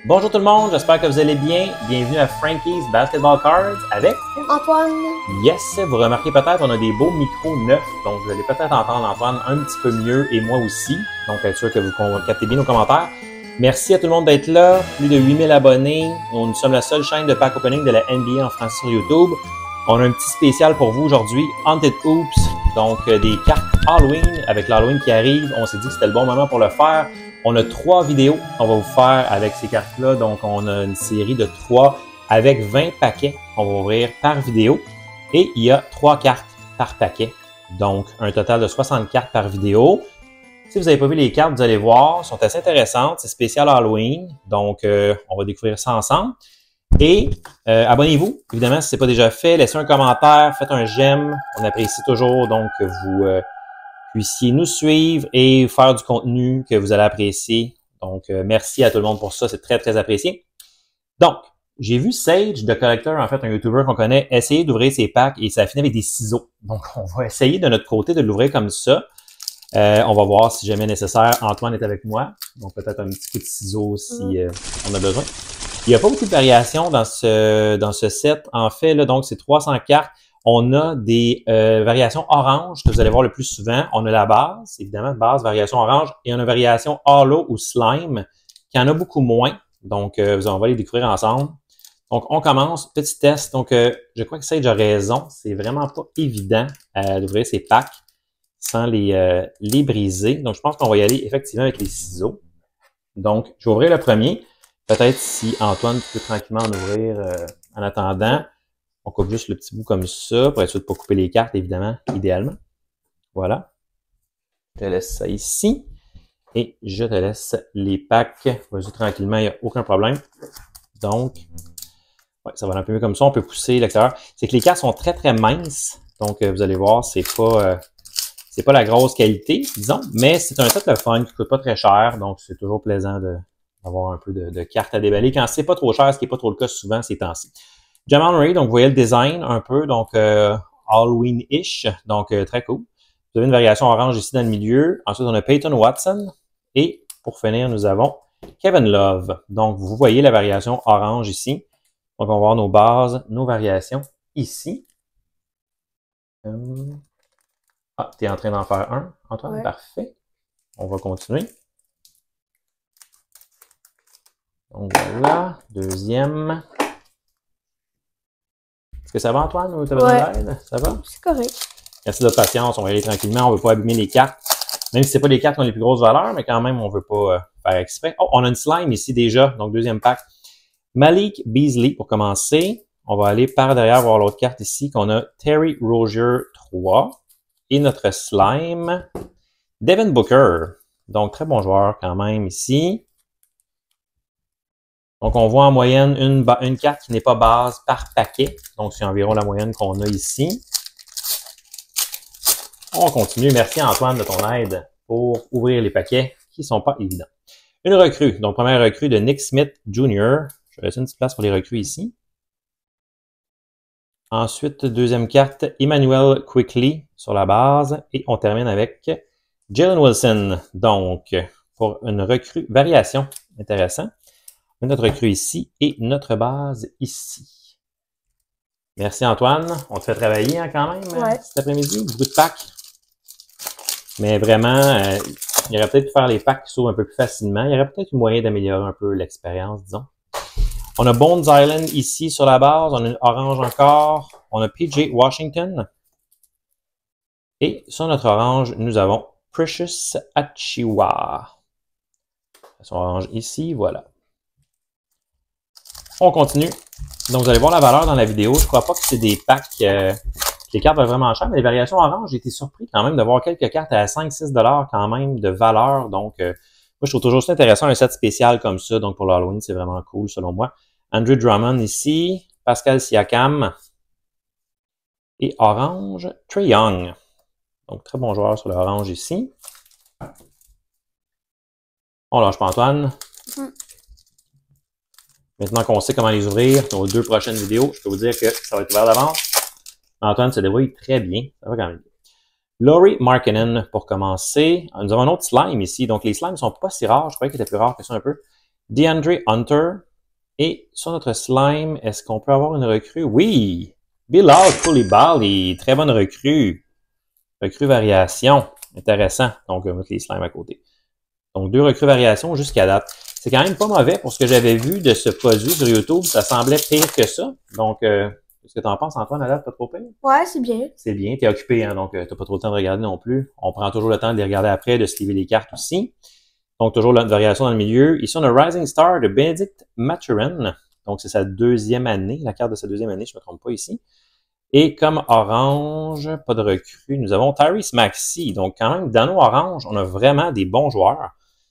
Bonjour tout le monde, j'espère que vous allez bien. Bienvenue à Frankie's Basketball Cards avec Antoine. Yes, vous remarquez peut-être, on a des beaux micros neufs, donc vous allez peut-être entendre Antoine un petit peu mieux et moi aussi. Donc, être sûr que vous captez bien nos commentaires. Merci à tout le monde d'être là. Plus de 8000 abonnés. Nous sommes la seule chaîne de pack opening de la NBA en français sur YouTube. On a un petit spécial pour vous aujourd'hui, Haunted Hoops. Donc, des cartes Halloween. Avec l'Halloween qui arrive, on s'est dit que c'était le bon moment pour le faire. On a 3 vidéos qu'on va vous faire avec ces cartes-là. Donc, on a une série de 3 avec 20 paquets qu'on va ouvrir par vidéo. Et il y a 3 cartes par paquet. Donc, un total de 60 cartes par vidéo. Si vous n'avez pas vu les cartes, vous allez voir, elles sont assez intéressantes. C'est spécial Halloween. Donc, on va découvrir ça ensemble. Et abonnez-vous, évidemment, si ce n'est pas déjà fait. Laissez un commentaire, faites un j'aime. On apprécie toujours donc que vous puissiez nous suivre et faire du contenu que vous allez apprécier. Donc, merci à tout le monde pour ça. C'est très, très apprécié. Donc, j'ai vu Sage, de Collector, en fait, un YouTuber qu'on connaît, essayer d'ouvrir ses packs et ça a fini avec des ciseaux. Donc, on va essayer de notre côté de l'ouvrir comme ça. On va voir si jamais nécessaire. Antoine est avec moi. Donc, peut-être un petit coup de ciseaux si on a besoin. Il n'y a pas beaucoup de variations dans ce set. En fait, là, donc, c'est 300 cartes. On a des variations orange que vous allez voir le plus souvent. On a la base, évidemment, base, variation orange. Et on a une variation halo ou slime qui en a beaucoup moins. Donc, on va les découvrir ensemble. Donc, on commence. Petit test. Donc, je crois que Sage a raison. C'est vraiment pas évident d'ouvrir ces packs sans les briser. Donc, je pense qu'on va y aller effectivement avec les ciseaux. Donc, je vais ouvrir le premier. Peut-être si Antoine peut tranquillement en ouvrir en attendant. On coupe juste le petit bout comme ça pour être sûr de ne pas couper les cartes, évidemment, idéalement. Voilà. Je te laisse ça ici. Et je te laisse les packs. Vas-y tranquillement, il n'y a aucun problème. Donc, ouais, ça va aller un peu mieux comme ça. On peut pousser l'extérieur. C'est que les cartes sont très, très minces. Donc, vous allez voir, c'est pas la grosse qualité, disons. Mais c'est un set de fun qui ne coûte pas très cher. Donc, c'est toujours plaisant d'avoir un peu de cartes à déballer. Quand c'est pas trop cher, ce qui n'est pas trop le cas souvent ces temps-ci. Jamal Murray, donc vous voyez le design un peu, donc Halloween-ish, donc très cool. Vous avez une variation orange ici dans le milieu. Ensuite, on a Peyton Watson. Et pour finir, nous avons Kevin Love. Donc, vous voyez la variation orange ici. Donc, on va voir nos bases, nos variations ici. Ah, tu es en train d'en faire un, Antoine? Ouais. Parfait. On va continuer. Donc, voilà. Deuxième. Est-ce que ça va, Antoine, ou t'as besoin d'aide? Ça va? C'est correct. Merci de votre patience. On va y aller tranquillement. On ne veut pas abîmer les cartes. Même si ce n'est pas les cartes qui ont les plus grosses valeurs, mais quand même, on ne veut pas faire exprès. Oh, on a une slime ici déjà. Donc, deuxième pack. Malik Beasley pour commencer. On va aller par derrière voir l'autre carte ici qu'on a Terry Rozier 3. Et notre slime, Devin Booker. Donc, très bon joueur quand même ici. Donc, on voit en moyenne une carte qui n'est pas base par paquet. Donc, c'est environ la moyenne qu'on a ici. On continue. Merci Antoine de ton aide pour ouvrir les paquets qui ne sont pas évidents. Une recrue. Donc, première recrue de Nick Smith Jr. Je vais laisser une petite place pour les recrues ici. Ensuite, deuxième carte, Emmanuel Quickley sur la base. Et on termine avec Jalen Wilson. Donc, pour une recrue variation. Intéressant. Notre recrue ici et notre base ici. Merci Antoine. On te fait travailler quand même cet après-midi. Beaucoup de packs. Mais vraiment, il y aurait peut-être pu faire les packs qui s'ouvrent un peu plus facilement. Il y aurait peut-être eu moyen d'améliorer un peu l'expérience, disons. On a Bones Island ici sur la base. On a une orange encore. On a PJ Washington. Et sur notre orange, nous avons Precious Achiuwa. Son orange ici, voilà. On continue. Donc, vous allez voir la valeur dans la vidéo. Je ne crois pas que c'est des packs... les cartes valent vraiment cher, mais les variations orange, j'ai été surpris quand même de voir quelques cartes à 5-6 $ quand même de valeur. Donc, moi, je trouve toujours ça intéressant, un set spécial comme ça. Donc, pour l'Halloween, c'est vraiment cool selon moi. Andrew Drummond ici. Pascal Siakam. Et orange, Trae Young. Donc, très bon joueur sur l'orange ici. On lâche pas Antoine. Maintenant qu'on sait comment les ouvrir, nos 2 prochaines vidéos, je peux vous dire que ça va être ouvert d'avance. Antoine se débrouille très bien. Ça va quand même bien. Lauri Markkanen pour commencer. Nous avons un autre slime ici. Donc, les slimes ne sont pas si rares. Je croyais qu'ils étaient plus rares que ça un peu. DeAndre Hunter. Et sur notre slime, est-ce qu'on peut avoir une recrue? Oui! Bilal Coulibaly, très bonne recrue. Recrue variation. Intéressant. Donc, on va mettre les slimes à côté. Donc, 2 recrues variation jusqu'à date. C'est quand même pas mauvais pour ce que j'avais vu de ce produit sur YouTube. Ça semblait pire que ça. Donc, qu'est-ce que tu en penses, Antoine, à date? Pas trop pire? Ouais, c'est bien. C'est bien. T'es occupé, hein, donc t'as pas trop le temps de regarder non plus. On prend toujours le temps de les regarder après, de sliver les cartes aussi. Donc, toujours une variation dans le milieu. Ici, on a Rising Star de Benedict Mathurin. Donc, c'est sa 2e année, la carte de sa 2e année, je ne me trompe pas ici. Et comme orange, pas de recrue, nous avons Tyrese Maxey. Donc, quand même, dans nos oranges, on a vraiment des bons joueurs.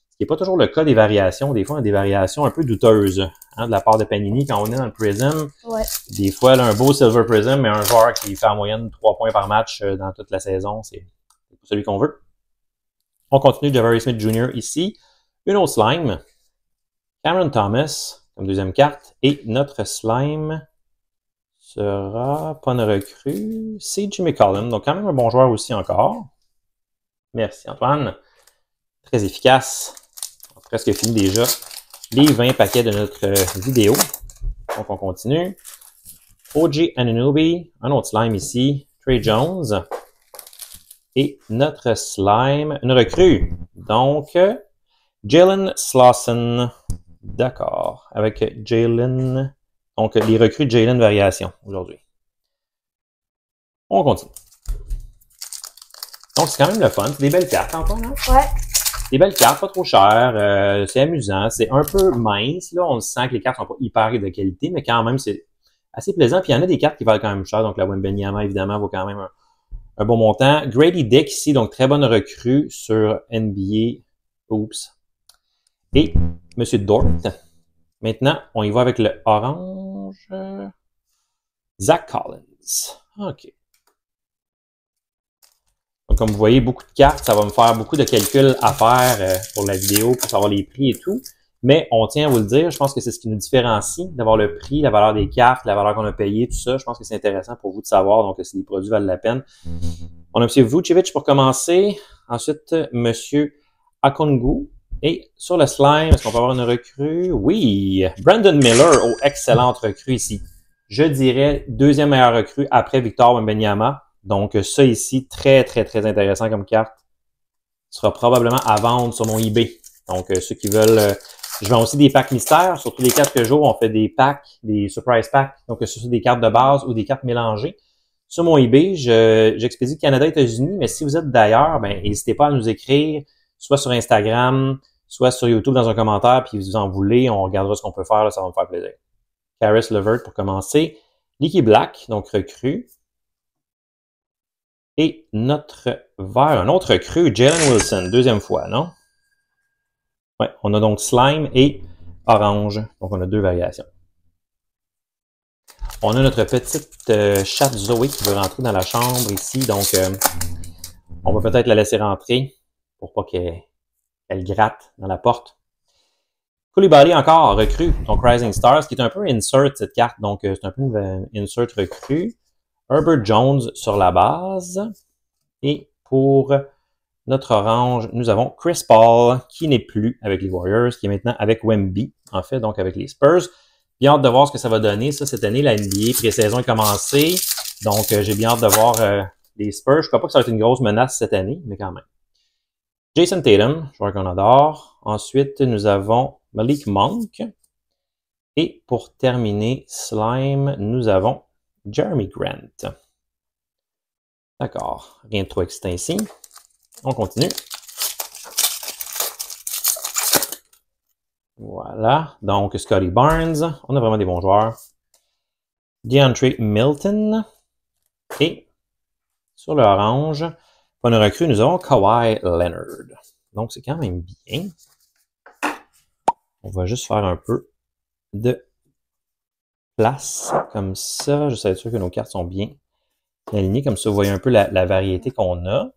Ce qui n'est pas toujours le cas des variations. Des fois, on a des variations un peu douteuses de la part de Panini quand on est dans le Prism. Ouais. Des fois, là, un beau Silver Prism, mais un joueur qui fait en moyenne 3 points par match dans toute la saison, c'est celui qu'on veut. On continue Jabari Smith Jr. ici. Une autre slime. Cameron Thomas comme 2e carte. Et notre slime sera pas une recrue. C'est Jimmy Collins. Donc quand même un bon joueur aussi encore. Merci Antoine. Très efficace. On a presque fini déjà les 20 paquets de notre vidéo. Donc on continue. OG Anunoby. Un autre slime ici. Trey Jones. Et notre slime, une recrue. Donc, Jalen Slauson. D'accord. Avec Jalen. Donc, les recrues de Jalen Variation aujourd'hui. On continue. Donc, c'est quand même le fun. C'est des belles cartes, Antoine, hein? Ouais. Des belles cartes, pas trop chères. C'est amusant. C'est un peu mince, là. On sent que les cartes sont pas hyper de qualité, mais quand même, c'est assez plaisant. Puis, il y en a des cartes qui valent quand même cher. Donc, la Wembanyama, évidemment, vaut quand même un bon montant. Grady Dick ici, donc très bonne recrue sur NBA. Oups. Et Monsieur Dort. Maintenant, on y va avec le orange. Zach Collins. OK. Donc, comme vous voyez, beaucoup de cartes. Ça va me faire beaucoup de calculs à faire pour la vidéo, pour savoir les prix et tout. Mais on tient à vous le dire, je pense que c'est ce qui nous différencie, d'avoir le prix, la valeur des cartes, la valeur qu'on a payée, tout ça. Je pense que c'est intéressant pour vous de savoir, donc si les produits valent la peine. On a M. Vucevic pour commencer. Ensuite, M. Akongu. Et sur le slime, est-ce qu'on peut avoir une recrue? Oui! Brandon Miller, excellente recrue ici. Je dirais 2e meilleure recrue après Victor Wembanyama. Donc ça ici, très, très, très intéressant comme carte. Ce sera probablement à vendre sur mon eBay. Donc ceux qui veulent... je vends aussi des packs mystères. Sur tous les 4 jours, on fait des packs, des surprise packs. Donc ce sont des cartes de base ou des cartes mélangées. Sur mon eBay, j'expédie Canada et États-Unis, mais si vous êtes d'ailleurs, ben n'hésitez pas à nous écrire, soit sur Instagram, soit sur YouTube dans un commentaire, puis vous en voulez, on regardera ce qu'on peut faire, là, ça va me faire plaisir. Caris LeVert pour commencer. Leaky Black, donc recrue. Et notre vert, un autre recrue, Jalen Wilson, 2e fois, non? Ouais, on a donc slime et orange, donc on a 2 variations. On a notre petite chatte Zoé qui veut rentrer dans la chambre ici, donc on va peut-être la laisser rentrer pour pas qu'elle gratte dans la porte. Coulibaly encore recrue, donc Rising Stars, qui est un peu insert cette carte, donc c'est un peu une insert recrue. Herbert Jones sur la base. Et pour notre orange, nous avons Chris Paul, qui n'est plus avec les Warriors, qui est maintenant avec Wemby, en fait, donc avec les Spurs. Bien hâte de voir ce que ça va donner, ça, cette année. La NBA pré-saison est commencée, donc j'ai bien hâte de voir les Spurs. Je ne crois pas que ça va être une grosse menace cette année, mais quand même. Jason Tatum, joueur qu'on adore. Ensuite, nous avons Malik Monk. Et pour terminer, Slime, nous avons Jeremy Grant. D'accord, rien de trop excitant ici. On continue. Voilà, donc Scotty Barnes, on a vraiment des bons joueurs. DeAndre Milton. Et sur le orange, on a recrue, nous avons Kawhi Leonard. Donc c'est quand même bien. On va juste faire un peu de place comme ça. Je suis sûr que nos cartes sont bien alignées. Comme ça, vous voyez un peu la variété qu'on a.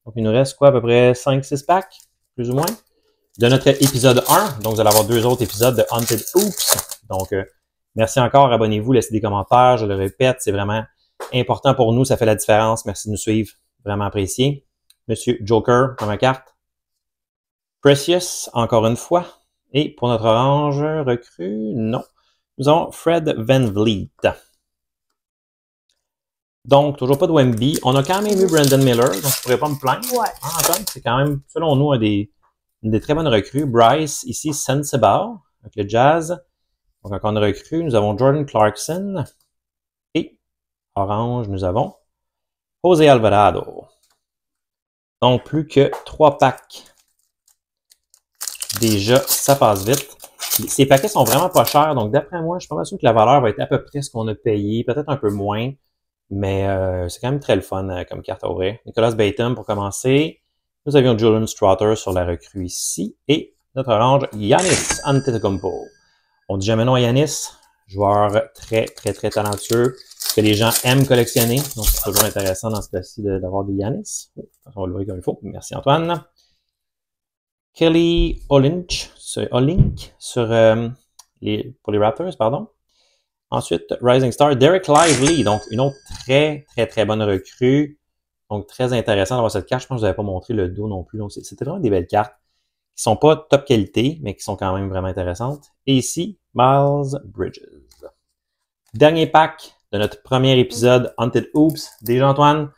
Donc, il nous reste quoi, à peu près 5-6 packs, plus ou moins, de notre épisode 1. Donc, vous allez avoir 2 autres épisodes de Haunted Hoops. Donc, merci encore, abonnez-vous, laissez des commentaires. Je le répète, c'est vraiment important pour nous. Ça fait la différence. Merci de nous suivre. Vraiment apprécié. Monsieur Joker, dans ma carte. Precious, encore une fois. Et pour notre orange recrue, non. Nous avons Fred VanVleet. Donc, toujours pas de Wemby. On a quand même eu Brandon Miller, donc je ne pourrais pas me plaindre. Ouais. Antoine, c'est quand même, selon nous, une des très bonnes recrues. Bryce, ici, Sensabaugh, avec le Jazz. Donc, encore une recrue. Nous avons Jordan Clarkson. Et, orange, nous avons José Alvarado. Donc, plus que 3 packs. Déjà, ça passe vite. Ces paquets sont vraiment pas chers, donc d'après moi, je suis pas mal sûr que la valeur va être à peu près ce qu'on a payé, peut-être un peu moins. Mais c'est quand même très le fun comme carte à ouvrir. Nicolas Batum pour commencer. Nous avions Julian Stroughter sur la recrue ici. Et notre orange, Giannis Antetokounmpo. On dit jamais non à Giannis. Joueur très talentueux que les gens aiment collectionner. Donc c'est toujours intéressant dans ce cas-ci d'avoir des Giannis. On va l'ouvrir comme il faut. Merci Antoine. Kelly Olynyk sur, pour les Raptors, pardon. Ensuite, Rising Star, Derek Lively, donc une autre très bonne recrue. Donc, très intéressant d'avoir cette carte. Je pense que je vous avais pas montré le dos non plus. Donc, c'était vraiment des belles cartes qui sont pas top qualité, mais qui sont quand même vraiment intéressantes. Et ici, Miles Bridges. Dernier pack de notre premier épisode Haunted Hoops. Déjà, Antoine,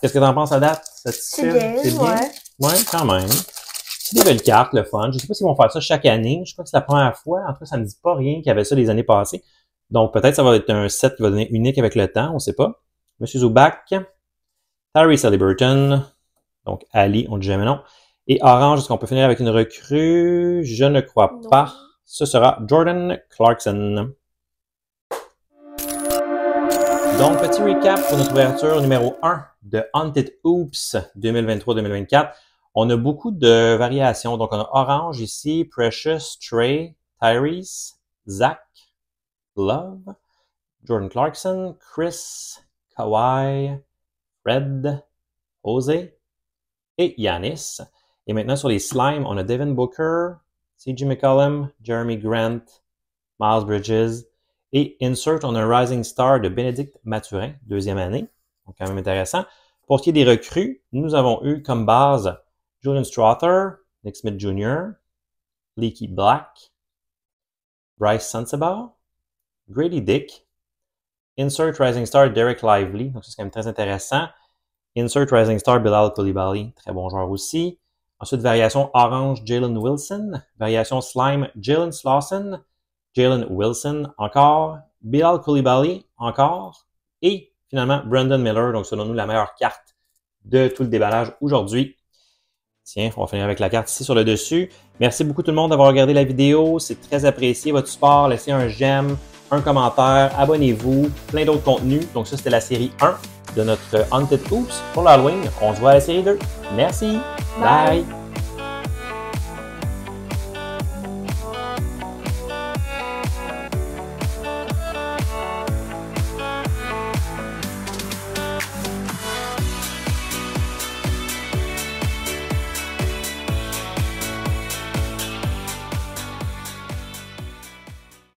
qu'est-ce que tu en penses à date? C'est bien, ouais. Ouais, quand même. C'est des belles cartes, le fun. Je sais pas s'ils vont faire ça chaque année. Je crois que c'est la première fois. En tout cas, ça me dit pas rien qu'il y avait ça les années passées. Donc, peut-être ça va être un set qui va devenir unique avec le temps, on ne sait pas. Monsieur Zubac, Tyrese Haliburton, donc Ali, on ne dit jamais non. Et orange, est-ce qu'on peut finir avec une recrue? Je ne crois pas. Ce sera Jordan Clarkson. Donc, petit recap pour notre ouverture numéro 1 de Haunted Hoops 2023-2024. On a beaucoup de variations. Donc, on a orange ici, Precious, Trey, Tyrese, Zach, Love, Jordan Clarkson, Chris, Kawhi, Fred, Jose et Giannis. Et maintenant, sur les slimes, on a Devin Booker, C.J. McCollum, Jeremy Grant, Miles Bridges. Et insert, on a un Rising Star de Bénédicte Mathurin, deuxième année. Donc, quand même intéressant. Pour ce qui est des recrues, nous avons eu comme base Julian Stroughter, Nick Smith Jr., Leaky Black, Bryce Sensabaugh, Grady Dick, Insert Rising Star Derek Lively, donc c'est quand même très intéressant. Insert Rising Star Bilal Coulibaly, très bon joueur aussi. Ensuite, variation orange Jalen Wilson, variation slime Jalen Slawson, Jalen Wilson encore, Bilal Coulibaly encore, et finalement Brandon Miller, donc selon nous la meilleure carte de tout le déballage aujourd'hui. Tiens, on va finir avec la carte ici sur le dessus. Merci beaucoup tout le monde d'avoir regardé la vidéo. C'est très apprécié votre support. Laissez un j'aime, un commentaire, abonnez-vous, plein d'autres contenus. Donc ça, c'était la série 1 de notre Haunted Hoops pour l'Halloween. On se voit à la série 2. Merci. Bye.